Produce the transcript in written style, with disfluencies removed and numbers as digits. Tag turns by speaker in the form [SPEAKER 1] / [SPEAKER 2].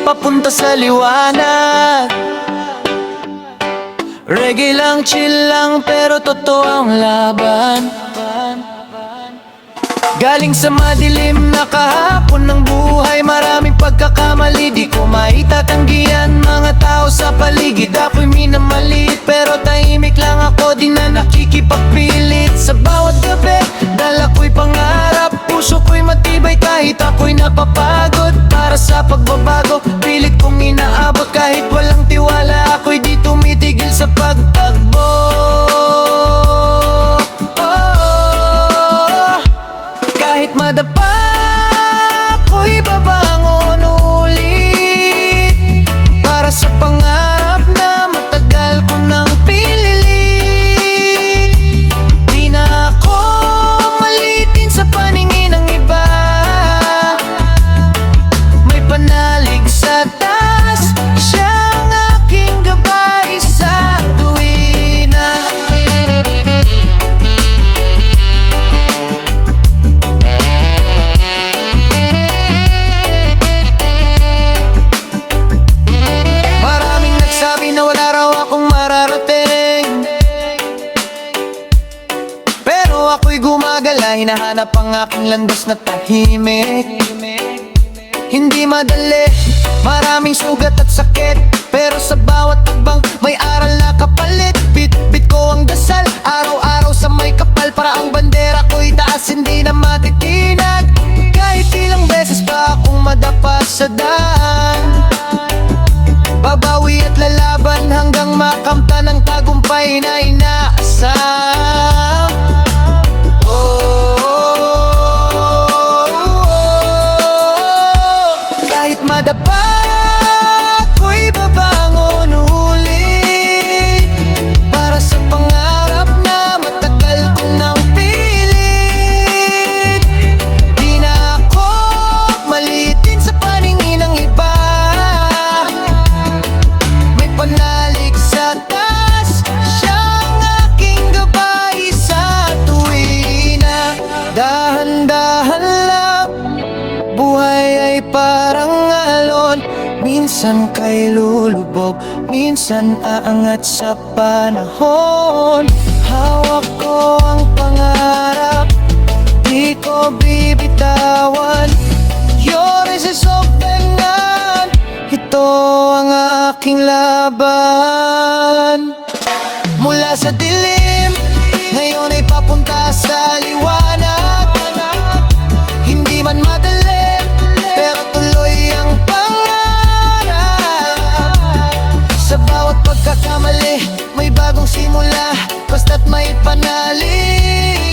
[SPEAKER 1] papunta sa liwanag. Reggae lang, chill lang, pero totoo ang laban. Galing sa madilim na kahapon ng buhay, maraming pagkakamali, di ko maitatanggihan. Mga tao sa paligid, ako'y minamaliit, pero tahimik lang ako, di na nakikipagpilit. Sa bawat gabi, dala ko'y pangarap, puso ko'y matibay kahit ako'y napapagod. Para sa pagbabago, pilit kong inaabot, kahit walang tiwala, ako'y di tumitigil sa pagtakbo. Kahit madapa, ako'y babangon ulit, para sa pangarap na matagal ko nang pinilit. Di na ako malitin sa paningin ng iba, may panalig sa taas, siyang aking gabay sa tuwina. Na wala raw akong mararating, pero ako'y gumagala, hinahanap ang aking landas na tahimik. Hindi madali, maraming sugat at sakit, pero sa bawat tagbang may aral na kapalit. Bit-bit ko ang dasal, araw-araw sa may kapal, para ang bandera ko'y taas, hindi na matitinag. Kahit ilang beses pa akong madapa sa daan, babawi at lalaban hanggang makamtan ang tagumpay na inaasam. Kahit madapa, ako'y babangon ulit, para sa pangarap na matagal ko nang pilit. Di na ako malitin sa paningin ng iba, panalig sa taas, siyang aking gabay sa tuwina. Dahan-dahan lang, buhay ay parang alon, minsan kay lulubog, minsan aangat sa panahon. Hawak ko ang pangarap, di ko bibitawan. Yours is open hand, ito ang aking laban. Mula sa dilim, ngayon ay papunta sa liwanag. Hindi man madali, pero tuloy ang pangarap. Sa bawat pagkakamali, may bagong simula, basta't may panalig.